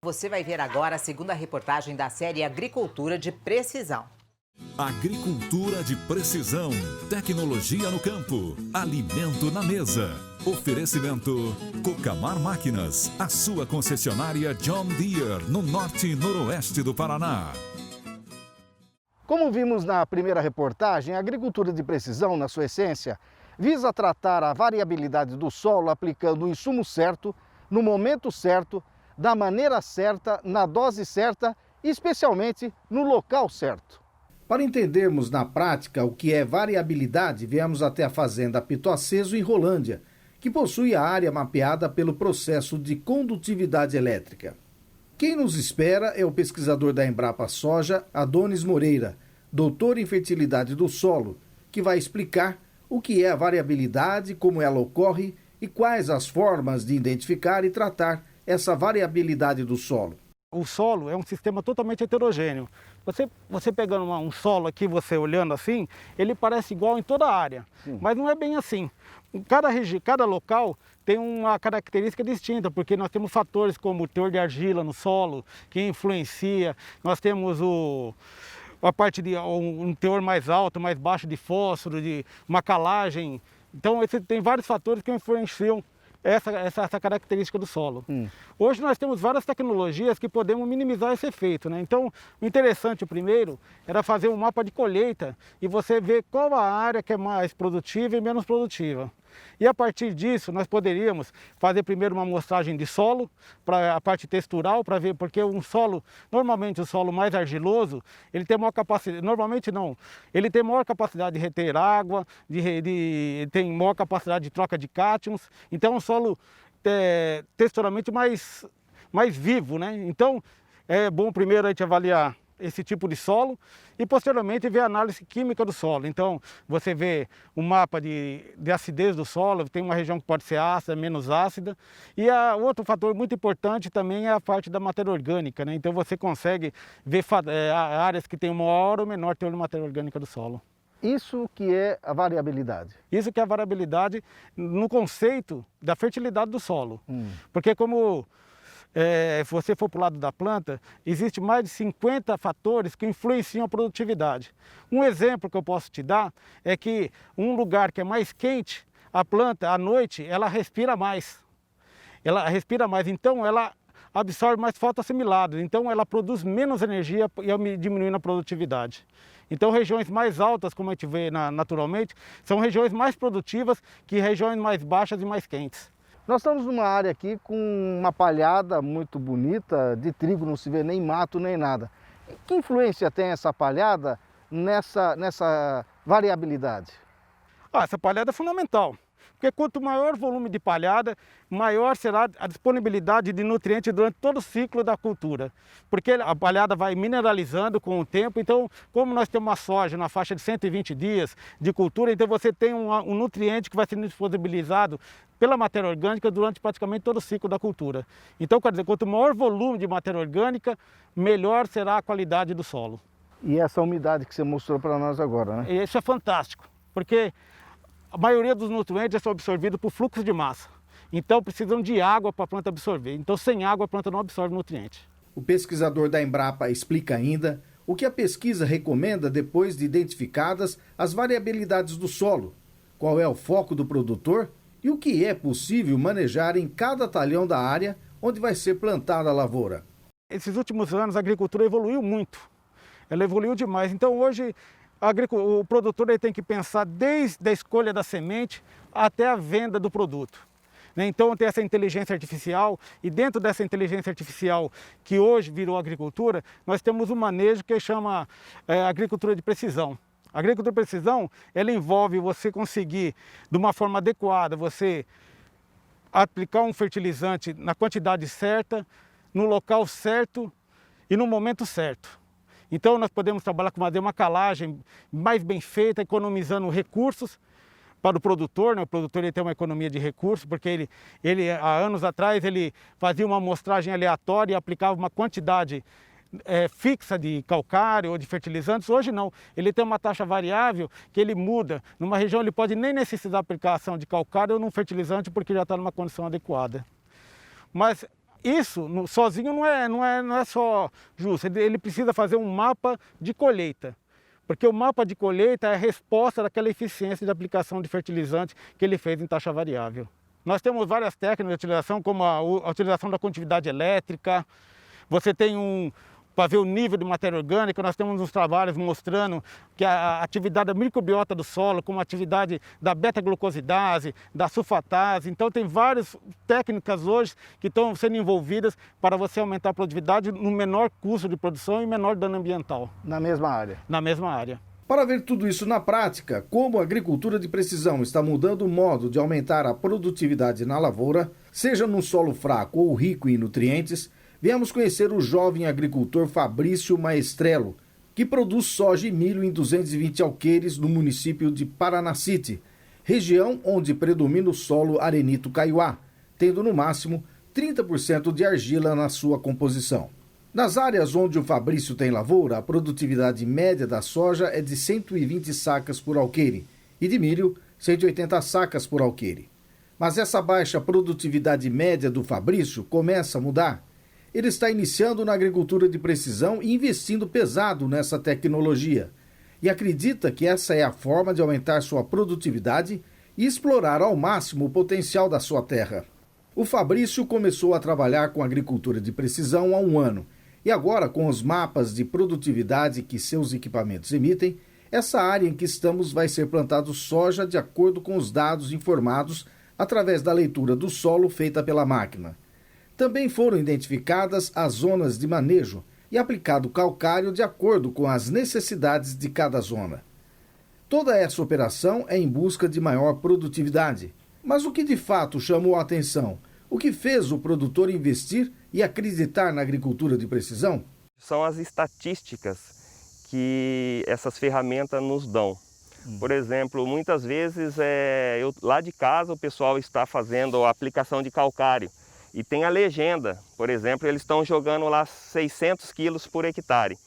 Você vai ver agora a segunda reportagem da série Agricultura de Precisão. Agricultura de precisão, tecnologia no campo, alimento na mesa. Oferecimento Cocamar Máquinas, a sua concessionária John Deere, no norte e noroeste do Paraná. Como vimos na primeira reportagem, a agricultura de precisão, na sua essência, visa tratar a variabilidade do solo aplicando o insumo certo, no momento certo, da maneira certa, na dose certa e especialmente no local certo. Para entendermos na prática o que é variabilidade, viemos até a fazenda Pitoaceso, em Rolândia, que possui a área mapeada pelo processo de condutividade elétrica. Quem nos espera é o pesquisador da Embrapa Soja, Adonis Moreira, doutor em fertilidade do solo, que vai explicar o que é a variabilidade, como ela ocorre e quais as formas de identificar e tratar essa variabilidade do solo. O solo é um sistema totalmente heterogêneo. Você pegando um solo aqui, você olhando assim, ele parece igual em toda a área, mas não é bem assim. Cada local tem uma característica distinta, porque nós temos fatores como o teor de argila no solo, que influencia, nós temos a parte de um teor mais alto, mais baixo de fósforo, de uma calagem. Então, tem vários fatores que influenciam essa característica do solo. Hoje nós temos várias tecnologias que podemos minimizar esse efeito, né? Então, o interessante primeiro era fazer um mapa de colheita e você ver qual a área que é mais produtiva e menos produtiva. E a partir disso, nós poderíamos fazer primeiro uma amostragem de solo, para a parte textural, para ver, porque normalmente o solo mais argiloso, ele tem maior capacidade, normalmente não, ele tem maior capacidade de reter água, tem maior capacidade de troca de cátions, então é um solo texturalmente mais vivo, né? Então, é bom primeiro a gente avaliar esse tipo de solo e posteriormente ver a análise química do solo. Então você vê um mapa de acidez do solo, tem uma região que pode ser ácida, menos ácida, e outro fator muito importante também é a parte da matéria orgânica, né? Então você consegue ver áreas que têm maior ou menor teor de matéria orgânica do solo. Isso que é a variabilidade? Isso que é a variabilidade no conceito da fertilidade do solo. Porque se você for para o lado da planta, existe mais de 50 fatores que influenciam a produtividade. Um exemplo que eu posso te dar é que um lugar que é mais quente, a planta, à noite, ela respira mais. Então ela absorve mais fotoassimilados, então ela produz menos energia e diminuindo a produtividade. Então regiões mais altas, como a gente vê naturalmente, são regiões mais produtivas que regiões mais baixas e mais quentes. Nós estamos numa área aqui com uma palhada muito bonita, de trigo não se vê nem mato nem nada. Que influência tem essa palhada nessa variabilidade? Essa palhada é fundamental, porque quanto maior volume de palhada, maior será a disponibilidade de nutrientes durante todo o ciclo da cultura. Porque a palhada vai mineralizando com o tempo, então como nós temos uma soja na faixa de 120 dias de cultura, então você tem um nutriente que vai sendo disponibilizado pela matéria orgânica durante praticamente todo o ciclo da cultura. Então, quer dizer, quanto maior volume de matéria orgânica, melhor será a qualidade do solo. E essa umidade que você mostrou para nós agora, né? Isso é fantástico, porque a maioria dos nutrientes são absorvidos por fluxo de massa. Então precisam de água para a planta absorver. Então sem água a planta não absorve nutrientes. O pesquisador da Embrapa explica ainda o que a pesquisa recomenda depois de identificadas as variabilidades do solo, qual é o foco do produtor e o que é possível manejar em cada talhão da área onde vai ser plantada a lavoura. Esses últimos anos a agricultura evoluiu muito. Ela evoluiu demais. Então hoje o produtor tem que pensar desde a escolha da semente até a venda do produto. Então tem essa inteligência artificial e dentro dessa inteligência artificial que hoje virou agricultura, nós temos um manejo que chama agricultura de precisão. A agricultura de precisão, ela envolve você conseguir, de uma forma adequada, você aplicar um fertilizante na quantidade certa, no local certo e no momento certo. Então nós podemos trabalhar com uma calagem mais bem feita, economizando recursos para o produtor, né? O produtor ele tem uma economia de recursos, porque ele há anos atrás ele fazia uma amostragem aleatória e aplicava uma quantidade fixa de calcário ou de fertilizantes. Hoje não, ele tem uma taxa variável que ele muda. Numa região ele pode nem necessitar da aplicação de calcário ou num fertilizante porque já está numa condição adequada. Mas isso sozinho não é só justo, ele precisa fazer um mapa de colheita. Porque o mapa de colheita é a resposta daquela eficiência de aplicação de fertilizante que ele fez em taxa variável. Nós temos várias técnicas de utilização, como a utilização da condutividade elétrica. Você tem para ver o nível de matéria orgânica, nós temos uns trabalhos mostrando que a atividade da microbiota do solo, como a atividade da beta-glucosidase, da sulfatase. Então tem várias técnicas hoje que estão sendo envolvidas para você aumentar a produtividade no menor custo de produção e menor dano ambiental. Na mesma área? Na mesma área. Para ver tudo isso na prática, como a agricultura de precisão está mudando o modo de aumentar a produtividade na lavoura, seja num solo fraco ou rico em nutrientes, viemos conhecer o jovem agricultor Fabrício Maestrello, que produz soja e milho em 220 alqueires no município de Paranacite, região onde predomina o solo arenito-caiuá, tendo no máximo 30% de argila na sua composição. Nas áreas onde o Fabrício tem lavoura, a produtividade média da soja é de 120 sacas por alqueire e de milho, 180 sacas por alqueire. Mas essa baixa produtividade média do Fabrício começa a mudar. Ele está iniciando na agricultura de precisão e investindo pesado nessa tecnologia. E acredita que essa é a forma de aumentar sua produtividade e explorar ao máximo o potencial da sua terra. O Fabrício começou a trabalhar com agricultura de precisão há um ano. E agora, com os mapas de produtividade que seus equipamentos emitem, essa área em que estamos vai ser plantado soja de acordo com os dados informados através da leitura do solo feita pela máquina. Também foram identificadas as zonas de manejo e aplicado calcário de acordo com as necessidades de cada zona. Toda essa operação é em busca de maior produtividade. Mas o que de fato chamou a atenção? O que fez o produtor investir e acreditar na agricultura de precisão? São as estatísticas que essas ferramentas nos dão. Por exemplo, muitas vezes lá de casa o pessoal está fazendo a aplicação de calcário e tem a legenda. Por exemplo, eles estão jogando lá 600 quilos por hectare.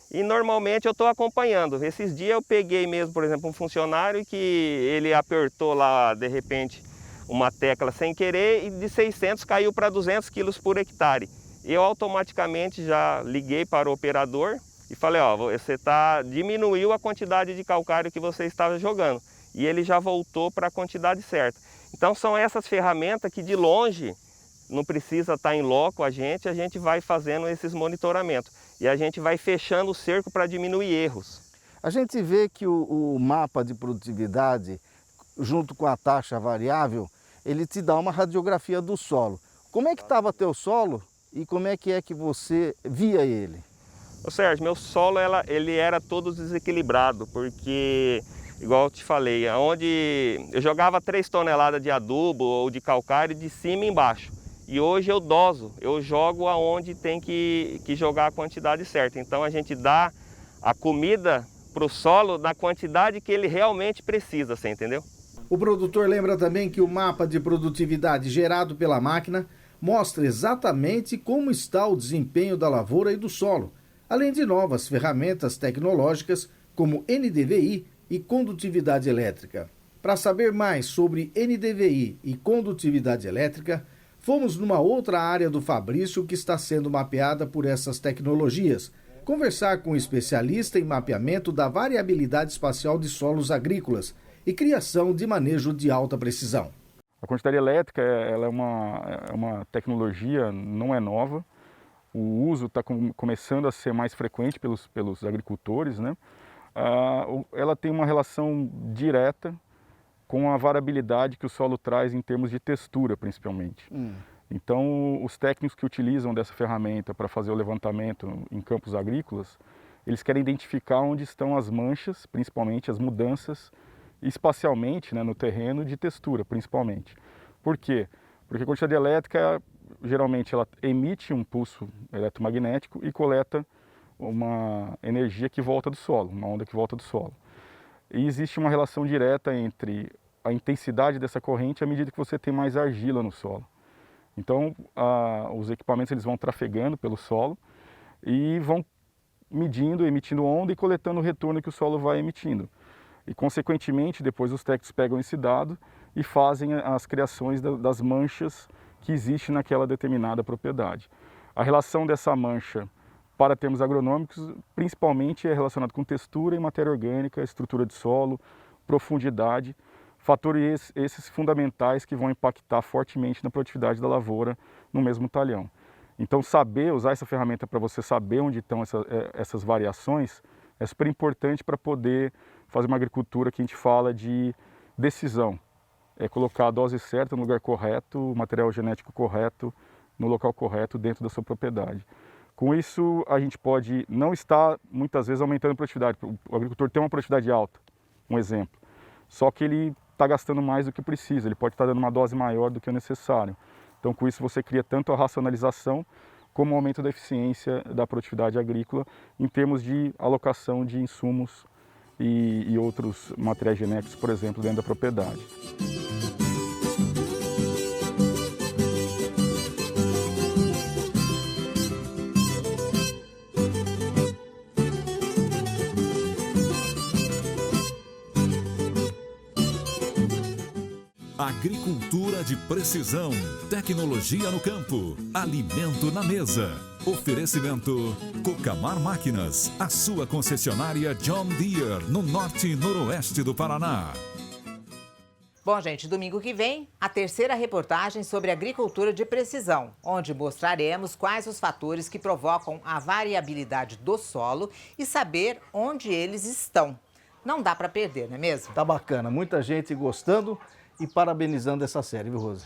E normalmente eu estou acompanhando. Esses dias eu peguei mesmo, por exemplo, um funcionário que ele apertou lá de repente uma tecla sem querer e de 600 caiu para 200 quilos por hectare. Eu automaticamente já liguei para o operador e falei, você diminuiu a quantidade de calcário que você estava jogando. E ele já voltou para a quantidade certa. Então são essas ferramentas que de longe, não precisa estar em loco a gente vai fazendo esses monitoramentos. E a gente vai fechando o cerco para diminuir erros. A gente vê que o mapa de produtividade, junto com a taxa variável, ele te dá uma radiografia do solo. Como é que estava teu solo e como é que você via ele? Ô Sérgio, meu solo ele era todo desequilibrado, porque, igual eu te falei, onde eu jogava 3 toneladas de adubo ou de calcário de cima e embaixo. E hoje eu doso, eu jogo aonde tem que jogar a quantidade certa. Então a gente dá a comida para o solo na quantidade que ele realmente precisa, você entendeu? O produtor lembra também que o mapa de produtividade gerado pela máquina mostra exatamente como está o desempenho da lavoura e do solo, além de novas ferramentas tecnológicas como NDVI e condutividade elétrica. Para saber mais sobre NDVI e condutividade elétrica, fomos numa outra área do Fabrício que está sendo mapeada por essas tecnologias, conversar com um especialista em mapeamento da variabilidade espacial de solos agrícolas e criação de manejo de alta precisão. A quantidade elétrica ela é uma tecnologia, não é nova. O uso está começando a ser mais frequente pelos agricultores, né? Ela tem uma relação direta com a variabilidade que o solo traz em termos de textura, principalmente. Então, os técnicos que utilizam dessa ferramenta para fazer o levantamento em campos agrícolas, eles querem identificar onde estão as manchas, principalmente as mudanças espacialmente, né, no terreno de textura, principalmente. Por quê? Porque a quantidade elétrica, geralmente, ela emite um pulso eletromagnético e coleta uma energia que volta do solo, uma onda que volta do solo. E existe uma relação direta entre a intensidade dessa corrente à medida que você tem mais argila no solo. Então, os equipamentos eles vão trafegando pelo solo e vão medindo, emitindo onda e coletando o retorno que o solo vai emitindo. E, consequentemente, depois os técnicos pegam esse dado e fazem as criações das manchas que existe naquela determinada propriedade. A relação dessa mancha para termos agronômicos, principalmente é relacionado com textura e matéria orgânica, estrutura de solo, profundidade, fatores esses fundamentais que vão impactar fortemente na produtividade da lavoura no mesmo talhão. Então, usar essa ferramenta para você saber onde estão essas variações é super importante para poder fazer uma agricultura que a gente fala de decisão. É colocar a dose certa no lugar correto, o material genético correto, no local correto, dentro da sua propriedade. Com isso, a gente pode não estar, muitas vezes, aumentando a produtividade. O agricultor tem uma produtividade alta, um exemplo. Só que ele está gastando mais do que precisa, ele pode estar dando uma dose maior do que o necessário. Então, com isso, você cria tanto a racionalização como o aumento da eficiência da produtividade agrícola em termos de alocação de insumos e outros materiais genéticos, por exemplo, dentro da propriedade. Agricultura de precisão, tecnologia no campo, alimento na mesa. Oferecimento Cocamar Máquinas, a sua concessionária John Deere, no norte e noroeste do Paraná. Bom, gente, domingo que vem, a terceira reportagem sobre agricultura de precisão, onde mostraremos quais os fatores que provocam a variabilidade do solo e saber onde eles estão. Não dá para perder, não é mesmo? Tá bacana, muita gente gostando e parabenizando essa série, viu, Rose?